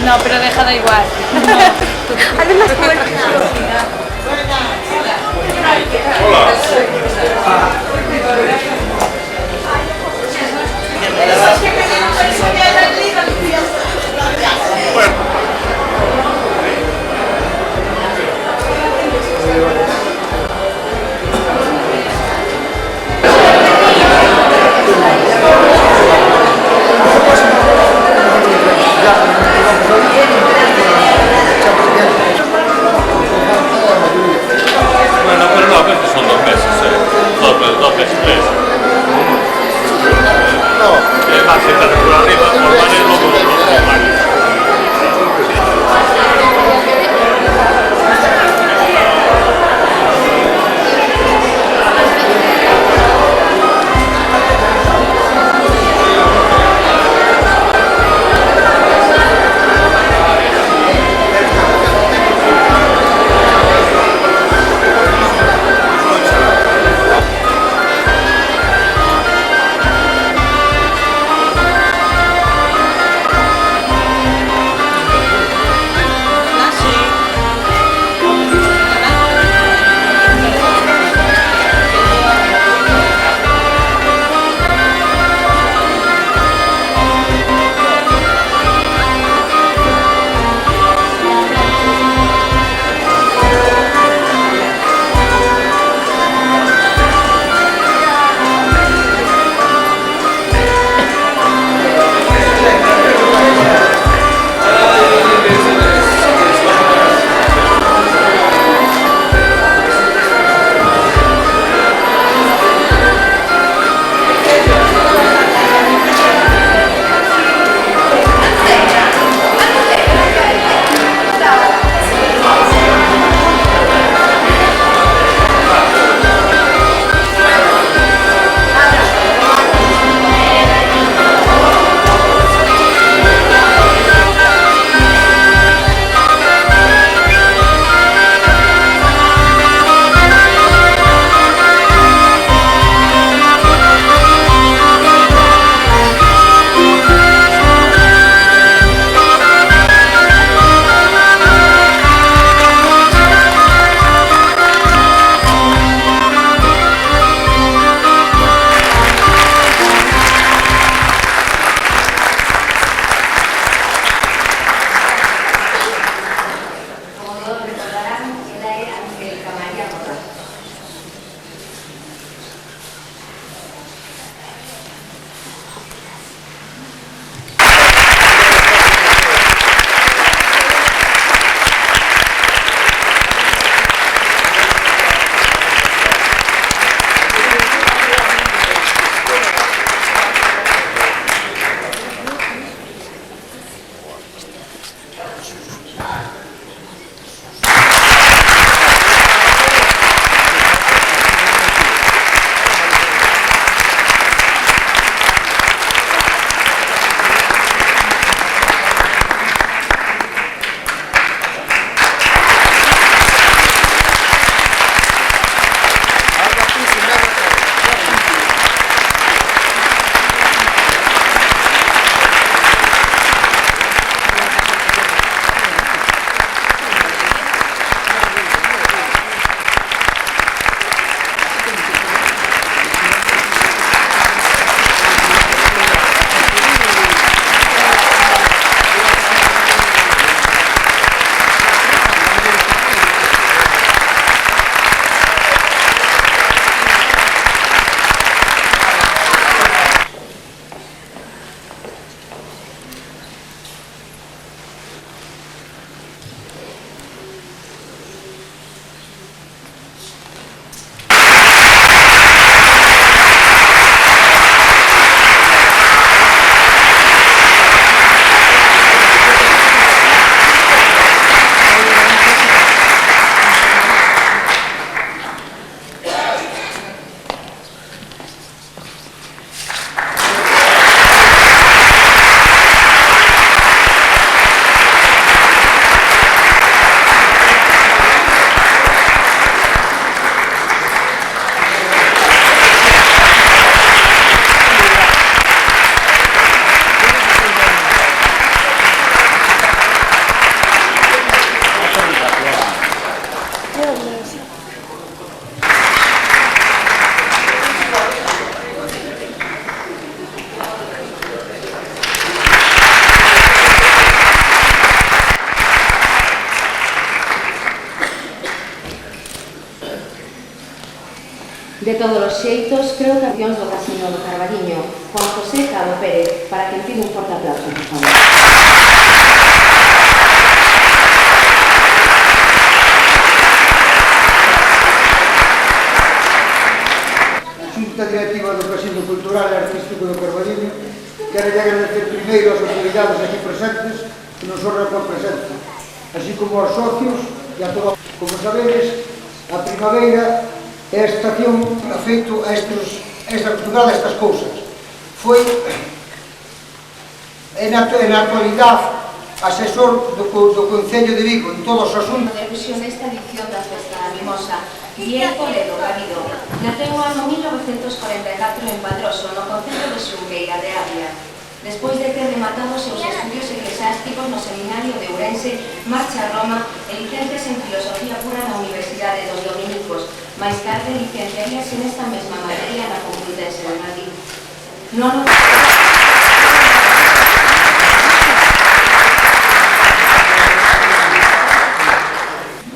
No, pero deja da igual. Además, bueno. De todos os xeitos, creo que avións do Casino do Carballiño, Juan José Cabo Pérez, para que pide un forte aplauso, por favor. A Xunta Directiva do Casino Cultural e Artístico do Carballiño quero agradecer primeiro as autoridades aquí presentes que nos honran por presenza, así como aos socios e a todos. Como sabedes, a primavera é a estación afeito a todas estas cousas. Foi, na actualidade, asesor do Concello de Vigo en todos os asuntos. A difusión desta edición da Festa da Mimosa, Miguel Toledo Garrido, naceu no ano 1944 en Padroso, no concello de Xunqueira de Ávila. Despois de ter rematado os seus estudios eclesiásticos no Seminario de Ourense, marcha a Roma e licenciase en Filosofía Pura na Universidade dos Dominicos. Máis tarde licenciaríase nesta mesma materia na Complutense de Madrid. No ano...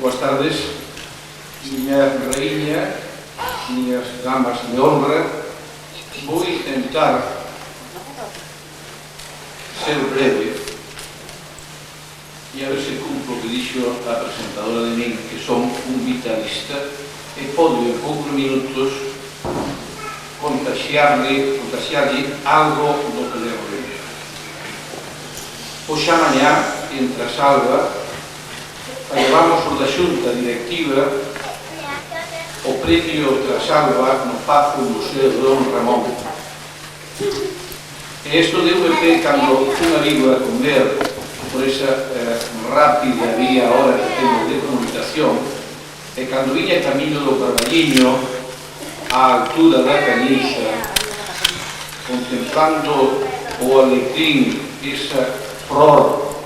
Boas tardes, miña raíña, miñas damas de honra. Vou intentar ser breve e a ver se cumplo o que dixo a presentadora de min, que son un vitalista e podo en poucos minutos contaxiarle algo do que devo ver. Hoxe a mañá, entre a salva, levamos os da Xunta Directiva o premio Trasalva no Pazo Museo de Don Ramón. E isto deu-me pé cando fun a Vigo a comer por esa rápida vía ahora que temos de comunicación, e cando viña camiño do Carballiño á altura da Cañiza, contemplando o alecrín, esa flor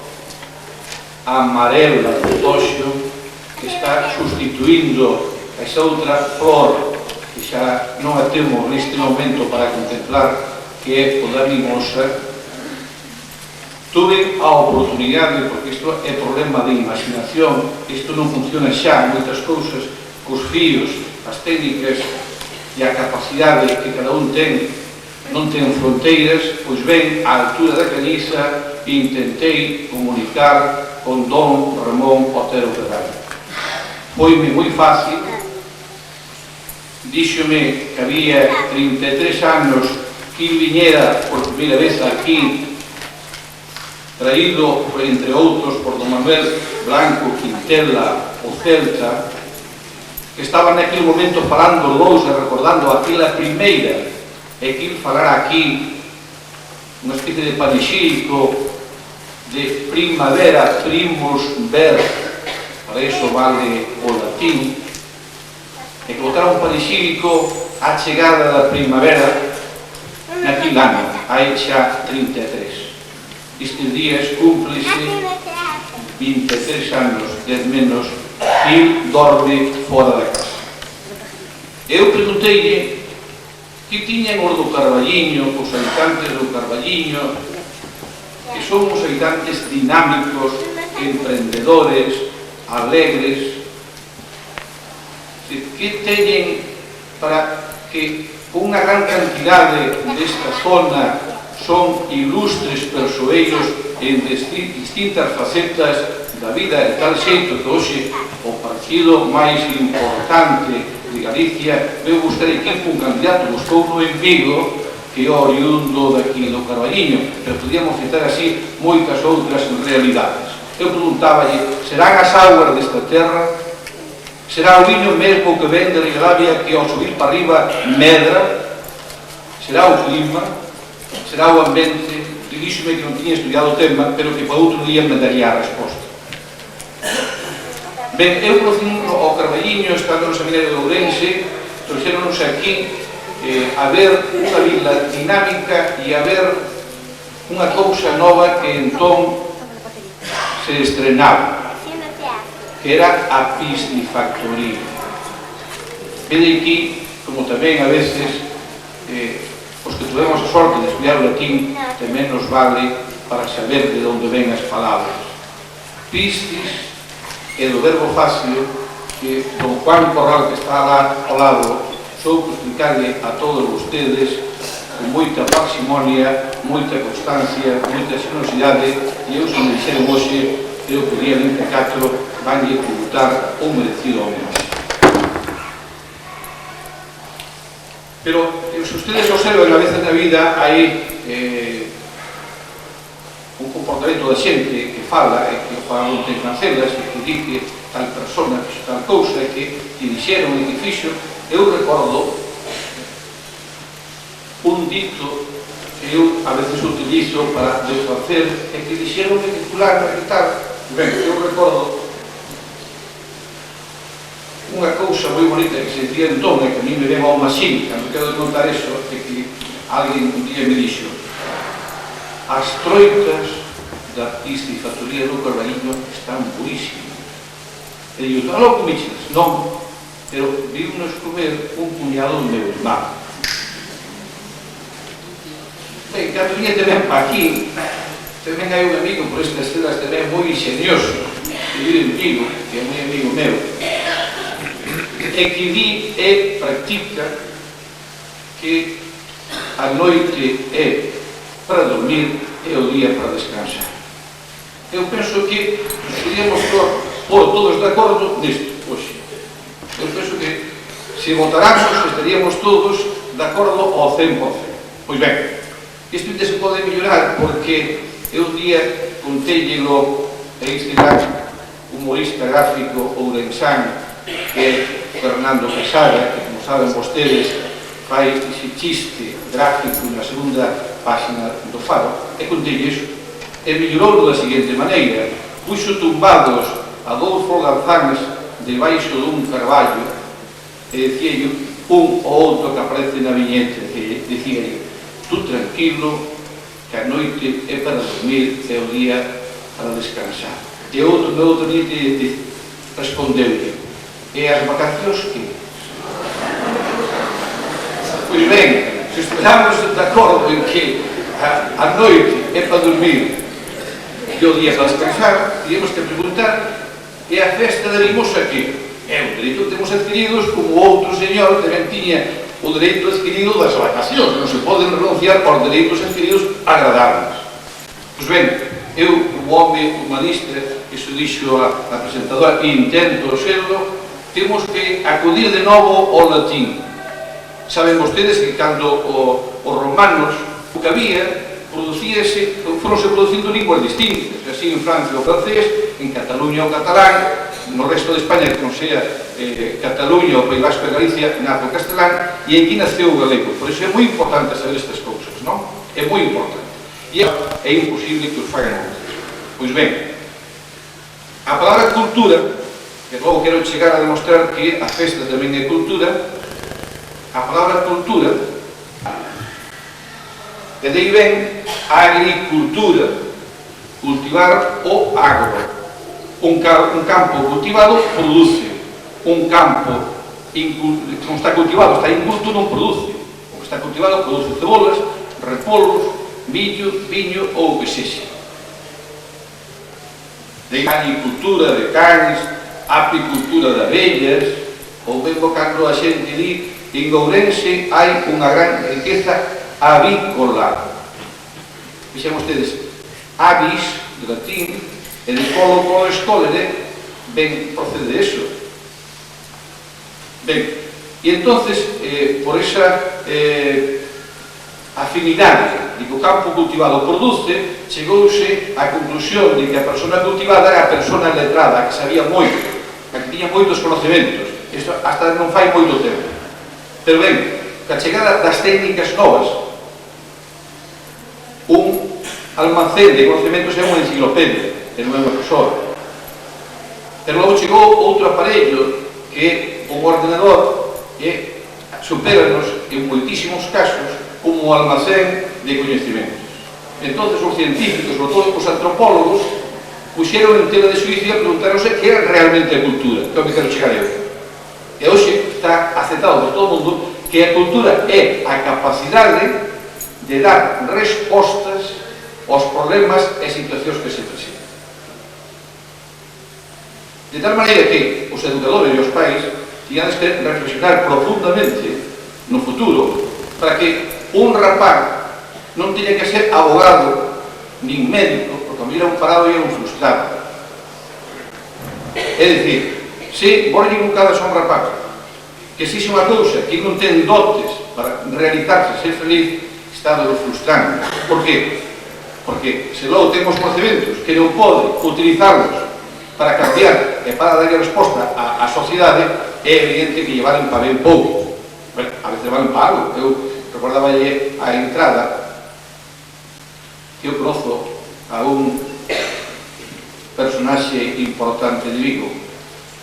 amarela do toxo que está sustituindo esa outra flor que xa non a temos neste momento para contemplar, que é o da mimosa. Tuve a oportunidade, porque isto é problema de imaginación, isto non funciona xa, moitas cousas, cos fíos, as técnicas e a capacidade que cada un ten, non ten fronteiras, pois ben, á altura da Cañiza, intentei comunicar con Don Ramón Otero Ferrari. Foi-me moi fácil, díxome que había 33 anos que viñera por primeira vez aquí, traído, entre outros, por Don Manuel Blanco Quintela, o Celta, que estaba naquele momento falando dous e recordando aquela primeira, e que il falara aquí unha especie de panexírico de primavera, primus ver, para iso vale o latín, e que botara un panexírico á chegada da primavera naquele ano, hai xa 33. Estes días cúmplese 23 anos, 10 menos, que dorme fora da casa. Eu pregunteille que tiñan os do Carballiño, os habitantes do Carballiño, que son os habitantes dinámicos, emprendedores, alegres, que teñen para que unha gran cantidade desta zona son ilustres persoeiros en distintas facetas da vida, de tal xeito que hoxe o partido máis importante de Galicia veu buscar aquí un candidato, buscou en Vigo, que é oriundo daqui do Carballiño, pero podíamos citar así moitas outras realidades. Eu preguntáballe, serán as augas desta terra? Será o viño mesmo que ven de Rivadavia que ao subir para arriba medra? Será o clima? Será o ambiente? E díxome que non tiña estudiado o tema, pero que para outro día me daría a resposta. Ben, eu conocín ao Carballiño, estando no Seminario de Ourense, trouxéronos aquí a ver unha vila dinámica e a ver unha cousa nova que entón se estrenaba, que era a piscifactoría. Vede aquí, como tamén a veces os que tuvemos a sorte de estudiar o latín tamén nos vale para saber de onde ven as palabras. Piscis é do verbo facio que Don Juan Corral, que está lá ao lado, só explicarle a todos vostedes con moita parsimonia, moita constancia, moita xerosidade, e eu, se me dixeron hoxe, creo que o día 24 vanlle tributar o merecido homenaxe. Pero, se ustedes observan, a veces na vida hai un comportamento da xente que fala, que fala non ten cancelas, que dice tal persona, que tal cousa, que dixeron e que fixo. Eu recordo un dito que eu a veces utilizo para desfacer, e que dixeron que fulano e tal. Ben, eu recordo unha cousa moi bonita que se dicía entón, e que a mí me ven ao maxín, cando quero de contar eso, é que alguén un día me dixo: as troitas da artista e factoría do Carballiño están buísimas. E digo, está loco, Michels? Non, pero vimos comer un puñado do meu irmán. Ben, cando vinha tamén pa aquí, tamén hai un amigo por estas celas tamén moi ingenioso, que vive en Vigo, que é moi amigo meu, e que di e practica que a noite é para dormir e o día para descansar. Eu penso que podíamos pôr todos de acordo nisto hoxe. Eu penso que se votáramos estaríamos todos de acordo ao 100%. Pois ben, isto ainda se pode mellorar, porque eu un día contéllelo a este gran humorista gráfico ourensán, que é Fernando Quesada, que, como saben vostedes, fai ese chiste gráfico na segunda página do Faro, e contelle iso, e mellorou da seguinte maneira: puxo tumbados a dous folganzanes debaixo dun carballo, e dicía un ou outro que aparece na viñeta, que dicía: tú tranquilo, que a noite é para dormir e o día para descansar. E outro día respondeu-lhe: e as vacacións que? Pois ben, se esperamos de acordo en que a noite é para dormir e o día para descansar, teríamos que preguntar: e a festa de Limosa que? É un dereito que temos adquiridos, como outro señor tamén tiña o dereito adquirido das vacacións. Non se poden renunciar aos dereitos adquiridos agradables. Pois ben, eu, como home humanista, iso dixo a presentadora, e intento serlo, temos que acudir de novo ao latín. Saben vostedes que cando os romanos o que había, foronse producindo linguas distintas, así en Francia o francés, en Cataluña o catalán, no resto de España que non sea Cataluña, o País Vasco e Galicia, nace o castelán, e aquí naceu o galego. Por iso é moi importante saber estas cousas, non? É moi importante. E é imposible que os fagan outros. Pois ben, a palabra cultura, que logo quero chegar a demostrar que a festa tamén é cultura, a palabra cultura, e de aí ven a agricultura, cultivar o agro. Un campo cultivado produce, un campo que non está cultivado, está inculto, non produce. O que está cultivado produce cebolas, repolos, millo, viño ou o que sexa. De agricultura de cans, apicultura de abellas, ou mesmo cando a xente di que en Ourense hai unha gran riqueza avícola. Vexen vostedes, avis, de latín, e de colo escolere, ben procede de eso. Ben, e entonces, por esa afinidade de que o campo cultivado produce, chegouse á conclusión de que a persona cultivada era a persona letrada, a que sabía moito, a que tiña moitos conocimientos. Isto hasta non fai moito tempo. Pero ben, a chegada das técnicas novas, un almacén de conocimientos é unha enciclopedia, é unha persona. Pero logo chegou outro aparello que é un ordenador que supéranos en moitísimos casos como un almacén de coñecementos. Entón, os científicos, sobre todo os antropólogos, puxeron en tela de xuicio e preguntaronse que era realmente a cultura, que é o que quero chegar eu. E hoxe está aceptado por todo o mundo que a cultura é a capacidade de dar respostas aos problemas e situacións que se presentan. De tal maneira que os educadores e os pais tiñades que reflexionar profundamente no futuro, para que un rapaz non tiña que ser abogado nin médico, porque a mí era un parado e era un frustrado. É dicir, se vos lle un cada son rapaz que se ixe unha cousa que non ten dotes para realizarse, ser feliz, está do frustrante. Por qué? Porque se logo temos procedentos que non pode utilizarlos para cambiar e para darlle resposta á sociedade, é evidente que lle valen para ben pouco. Bueno, a veces valen para algo. Eu recordaballe a entrada que eu conozo a un personaxe importante de Vigo,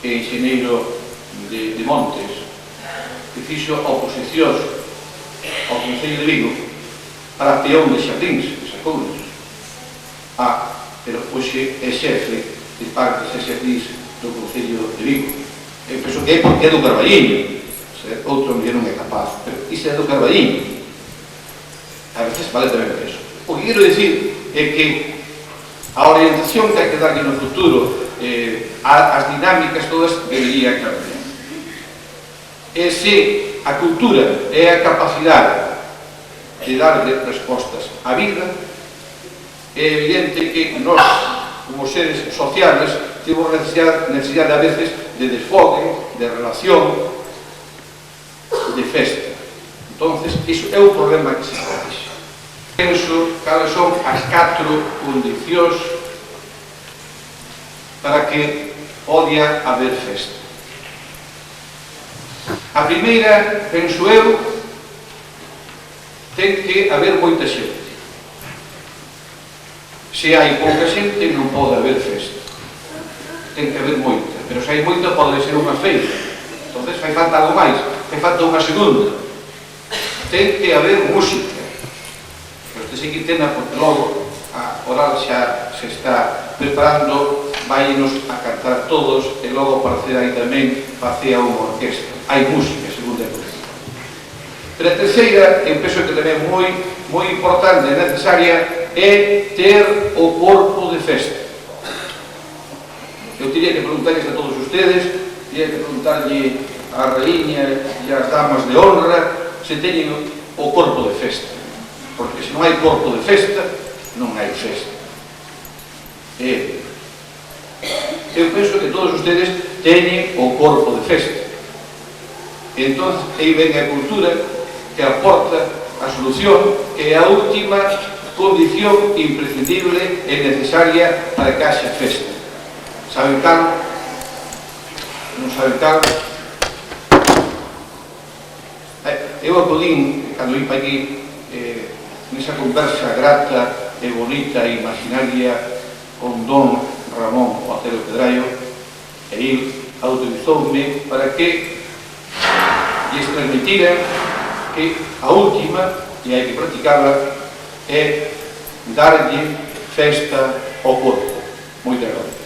enxeñeiro de Montes, que fixo oposicións ao Concello de Vigo para peón de xardíns, sacounos. Pero hoxe é xefe de parques e xardíns do Concello de Vigo. Eu penso que é porque é do Carballiño, outro mellor non é capaz, pero iso é do Carballiño. A veces vale tamén para iso. O que quero dicir é que a orientación que hai que darlle no futuro, as dinámicas todas debería cambiar. E se a cultura é a capacidade de darle respostas á vida, é evidente que nós, como seres sociales, temos necesidade a veces de desfogue, de relación, de festa. Entonces, iso é un problema que se corrixe. Penso cales son as 4 condicións para que podia haber festa. A primeira, penso eu, ten que haber moita xente. Se hai pouca xente, non pode haber festa. Ten que haber moita, pero se hai moita pode ser unha feira. Entón, fai falta algo máis, fai falta unha segunda. Ten que haber música. Pero este sí que tena, porque logo a oral xa se está preparando, vainos a cantar todos, e logo parecerá aí tamén facía unha orquesta. Hai música, segunda e terceira. Pero a terceira, eu penso que tamén moi importante e necesaria, é ter o corpo de festa. Eu teria que preguntarles a todos ustedes, teria que preguntarlle á raíña e ás damas de honra se teñen o corpo de festa. Porque se non hai corpo de festa, non hai festa. Eu penso que todos ustedes teñen o corpo de festa. Entón, aí ven a cultura que aporta a solución, que é a última condición imprescindible e necesaria para que haxa festa. Saben cal? Non saben cal? Eu acudín, cando vim para aquí, nesa conversa grata e bonita e imaginaria con don Ramón Otero Pedraio, e il autorizoume para que lles transmitira que a última, e hai que practicarla, é darlle festa ao corpo. Moitas gracias.